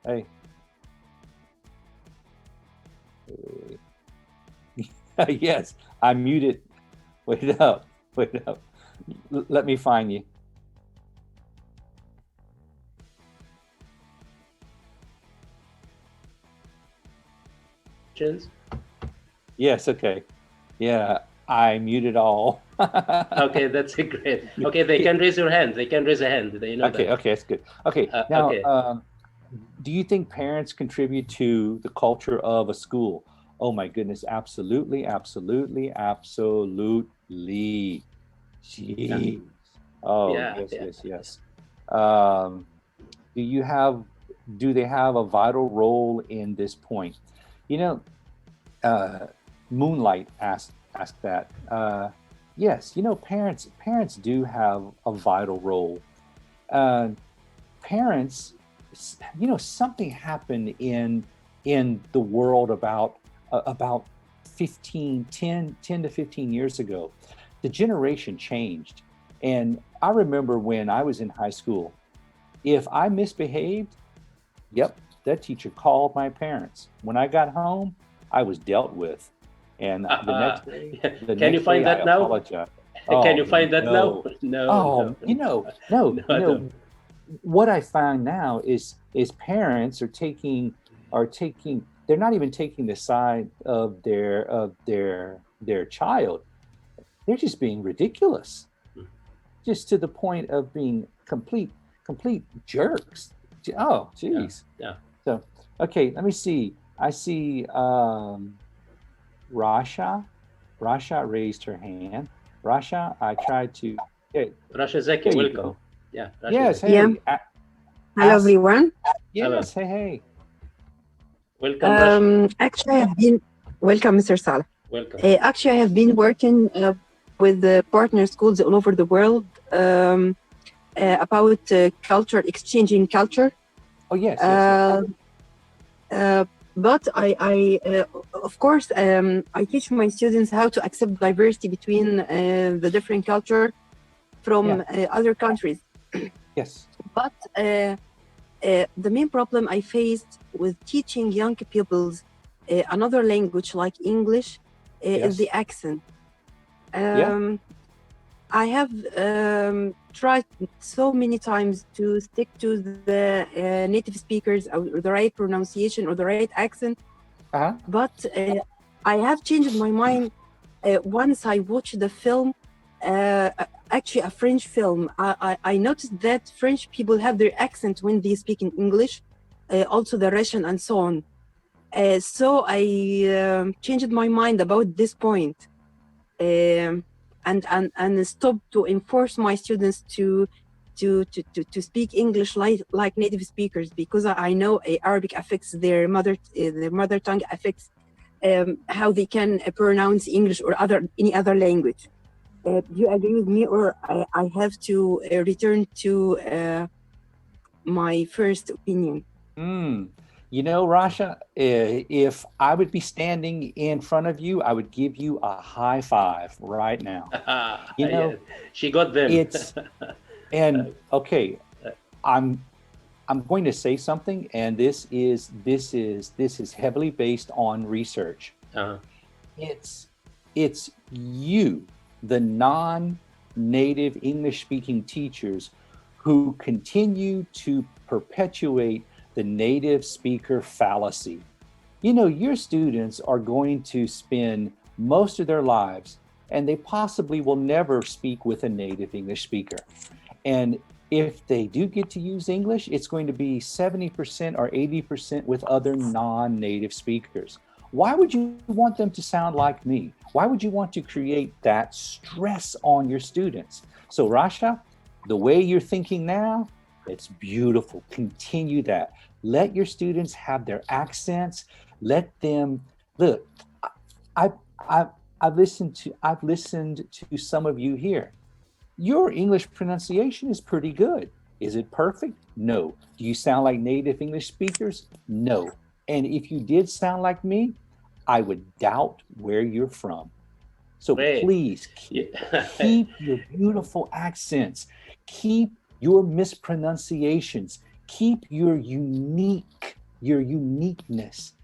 Hey. Yes, I'm muted. Wait up. Wait up. Let me find you. Yes, okay. Yeah, I muted all. Okay, that's great. Okay, they can raise your hand. They can raise a hand. They know Okay, that. okay, that's good. Okay, now, Okay. do you think parents contribute to the culture of a school? Oh my goodness, absolutely, absolutely, absolutely. Yeah. Jeez. Oh, Yeah. yes, Yeah. yes, yes. Um, do you have, do they have a vital role in this point? You know, uh, Moonlight asked that. Yes, you know, parents do have a vital role. Uh, Parents, you know, something happened in the world about 10 to 15 years ago. The generation changed, and I remember when I was in high school, if I misbehaved, yep, that teacher called my parents. When I got home, I was dealt with. And the Can you next day find I that now? apologized. Can Oh you find that now? no. No, no, Oh, no, I don't. what I found now is parents are taking they're not even taking the side of their child. They're just being ridiculous, just to the point of being complete jerks. Oh, Yeah, geez. yeah. So, okay, let me see. I see Rasha. Rasha raised her hand. Rasha, I tried to. Hey, Rasha Zaki, there you welcome. go. Yeah, Rasha Yes, Zaki. Yeah. hey. Hello, Ask. everyone. Hello. Yes, hey, hey. Welcome, Rasha. Actually, I have been welcome, Mr. Saleh. Welcome. Actually, I have been working with partner schools all over the world about culture, exchanging culture. Oh, yes, yes, yes. Uh, but of course, I teach my students how to accept diversity between the different culture Yeah, from other countries. yes. But the main problem I faced with teaching young pupils another language like English is Yes. the accent. Yeah. I have tried so many times to stick to the native speakers or the right pronunciation or the right accent, Uh-huh. but I have changed my mind once I watched the film, uh, actually a French film. I noticed that French people have their accent when they speak in English, also the Russian and so on. So I changed my mind about this point. And stop to enforce my students to speak English like native speakers, because I know Arabic affects their mother tongue affects how they can pronounce English or any other language. Do you agree with me, or I have to return to my first opinion? Mm. You know, Rasha, if I would be standing in front of you, I would give you a high five right now. You Yeah, know, she got them. it's and okay, I'm I'm going to say something, and this is heavily based on research. uh, It's it's you, the non-native English-speaking teachers, who continue to perpetuate the native speaker fallacy. You know, your students are going to spend most of their lives, and they possibly will never speak with a native English speaker. And if they do get to use English, it's going to be 70% or 80% with other non native speakers. Why would you want them to sound like me? Why would you want to create that stress on your students? So, Rasha, the way you're thinking now, it's beautiful. Continue that. Let your students have their accents. Let them look. I, I, I've listened to some of you here. Your English pronunciation is pretty good. Is it perfect? No. Do you sound like native English speakers? No. And if you did sound like me, I would doubt where you're from. So great. please Yeah. keep your beautiful accents, keep your mispronunciations, keep your unique your uniqueness.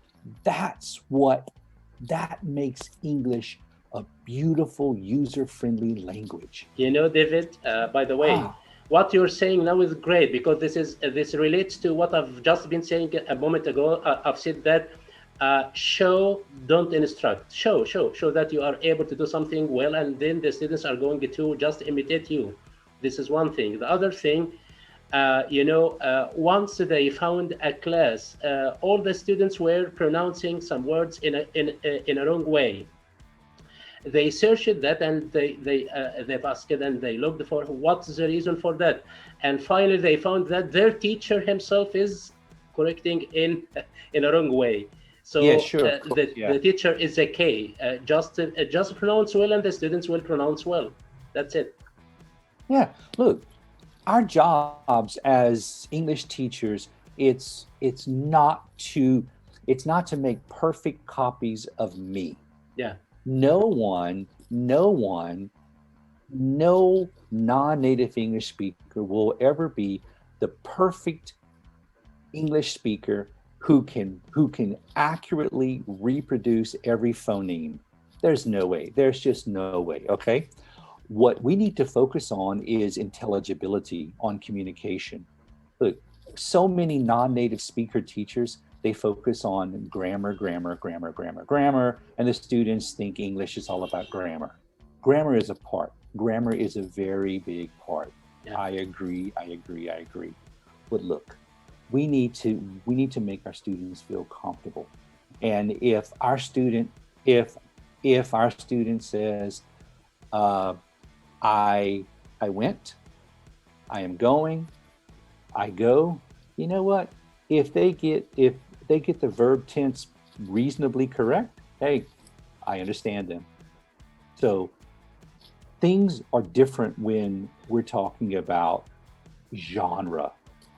That makes English a beautiful, user-friendly language. You know, David, by the way, Ah, what you're saying now is great because this relates to what I've just been saying a moment ago. I've said that show, don't instruct. Show that you are able to do something well, and then the students are going to just imitate you. This is one thing. The other thing, once they found a class, all the students were pronouncing some words in a wrong way. They searched that and they've asked and they looked for what's the reason for that, and finally they found that their teacher himself is correcting in a wrong way. yeah, So sure, of course, the yeah. teacher is a K. Just pronounce well, and the students will pronounce well. That's it. Yeah, look, our jobs as English teachers, it's not to make perfect copies of me. Yeah, No one, no non-native English speaker will ever be the perfect English speaker who can accurately reproduce every phoneme. There's no way. There's just no way. Okay. What we need to focus on is intelligibility, on communication. Look, so many non-native speaker teachers, they focus on grammar, and the students think English is all about grammar. Grammar is a part. Grammar is a very big part. yeah, I agree. But look, we need to make our students feel comfortable. And if our student says, uh, I went, I am going, I go. You know what? If they get the verb tense reasonably correct, hey, I understand them. So things are different when we're talking about genre,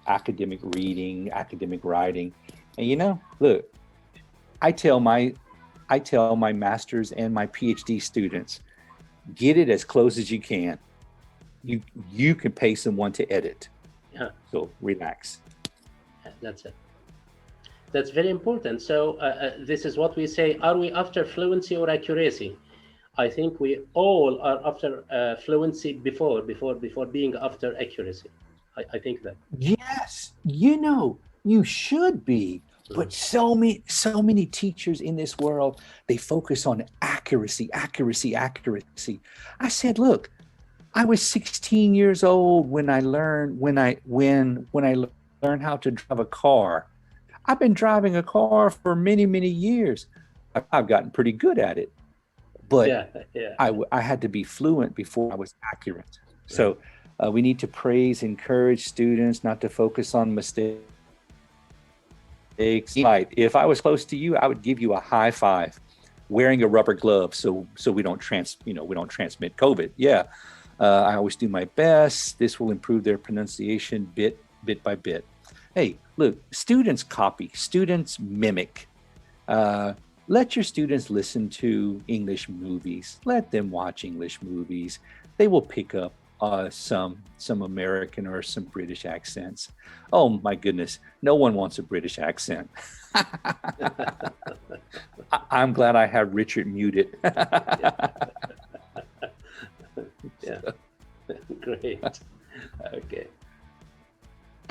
academic reading, academic writing. And look, I tell my I tell my masters and my PhD students, get it as close as you can. You can pay someone to edit. yeah. So relax. That's it. That's very important. So this is what we say: are we after fluency or accuracy? I think we all are after fluency before being after accuracy. I think that. Yes, you should be. Mm. But so many teachers in this world, they focus on accuracy, accuracy, accuracy. I said, look, I was 16 years old when I learned when I learned how to drive a car. I've been driving a car for many, many years. I've gotten pretty good at it, but Yeah, yeah, I had to be fluent before I was accurate. right. So we need to praise, encourage students not to focus on mistakes. Right. If I was close to you, I would give you a high five, wearing a rubber glove so we don't transmit COVID. Yeah. I always do my best. This will improve their pronunciation bit by bit. Hey, look, students copy, students mimic. Let your students listen to English movies. Let them watch English movies. They will pick up some American or some British accents. Oh my goodness, no one wants a British accent. I'm glad I have Richard muted. Yeah. Great. Okay.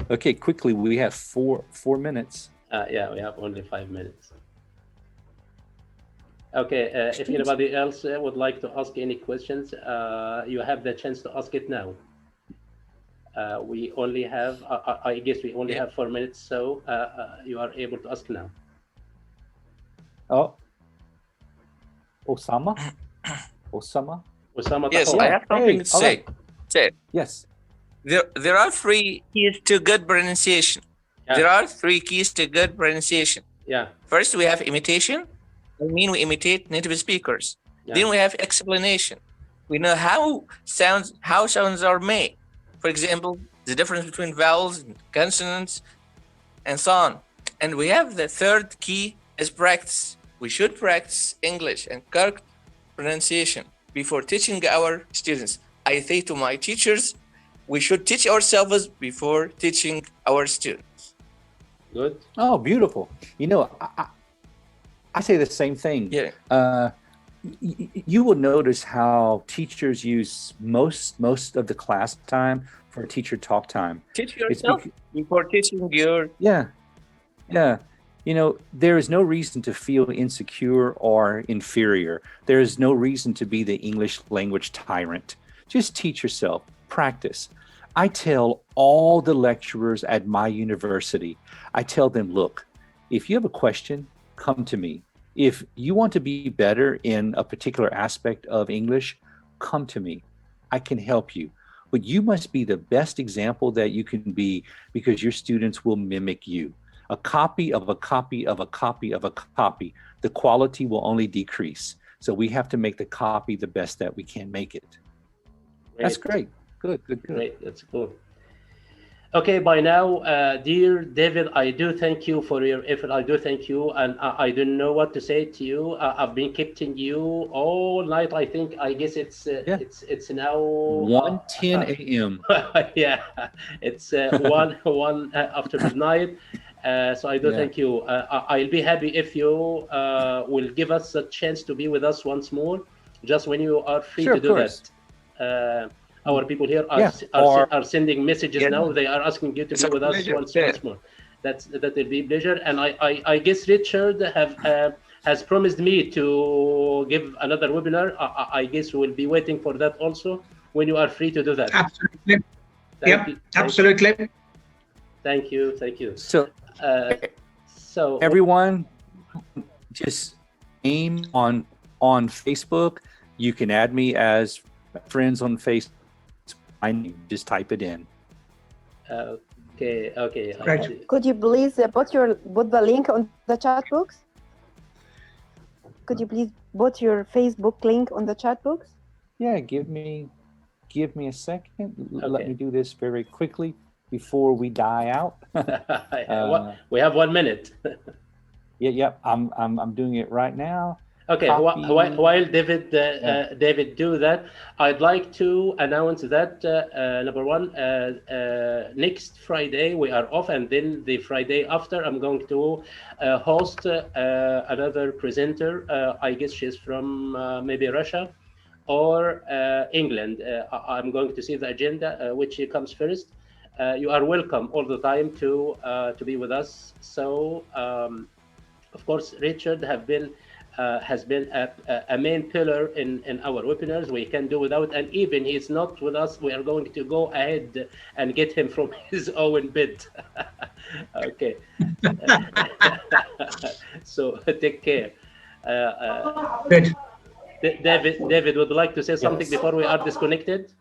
Okay, quickly, we have four minutes. Yeah, we have only 5 minutes. Okay. If Students, anybody else would like to ask any questions, you have the chance to ask it now. We only have, I guess we only Yeah. have 4 minutes, so you are able to ask now. oh, Osama, Osama. Osama Yes, I Tahor. Yeah. have something Hey, to all say. right. Say, Yes. there are three keys to good pronunciation. Yeah. There are three keys to good pronunciation. Yeah. First, we have imitation. I mean, we imitate native speakers. Yeah. Then we have explanation. We know how sounds are made. For example, the difference between vowels and consonants, and so on. And we have the third key is practice. We should practice English and correct pronunciation before teaching our students. I say to my teachers, we should teach ourselves before teaching our students. Good. Oh, beautiful. You know, I say the same thing. Yeah. You will notice how teachers use most of the class time for teacher talk time. Teach It's yourself before teaching your. yeah, yeah. You know, there is no reason to feel insecure or inferior. There is no reason to be the English language tyrant. Just teach yourself, practice. I tell all the lecturers at my university, I tell them, look, if you have a question, come to me. If you want to be better in a particular aspect of English, come to me. I can help you. But you must be the best example that you can be, because your students will mimic you. A copy of a copy of a copy of a copy, the quality will only decrease. So we have to make the copy the best that we can make it. That's great. Good. Great. That's cool. Okay, by now, dear David, I do thank you for your effort. I do thank you, and I don't know what to say to you. I've been keeping you all night. I guess it's now 1:10 a.m. yeah, it's one after midnight. So I do thank you. I'll be happy if you will give us a chance to be with us once more, just when you are free to do that. Our people here are sending messages now. They are asking you to be with us once more. That will be a pleasure. And I guess Richard has promised me to give another webinar. I guess we will be waiting for that also when you are free to do that. Absolutely. Absolutely. Thank you. So everyone, just aim on Facebook. You can add me as friends on Facebook. Just type it in. Okay. Right. Could you please put the link on the chat box? Could you please put your Facebook link on the chat box? Yeah, give me a second. Okay. Let me do this very quickly before we die out. We have 1 minute. Yeah. I'm doing it right now. Okay, while David do that, I'd like to announce that number one, next Friday we are off, and then the Friday after I'm going to host another presenter. I guess she's from maybe Russia or England. I'm going to see the agenda, which comes first. You are welcome all the time to be with us. So, of course, Richard has been a main pillar in our webinars. We can do without, and even he's not with us, we are going to go ahead and get him from his own bed. Okay. So take care. Good. David would like to say something before we are disconnected.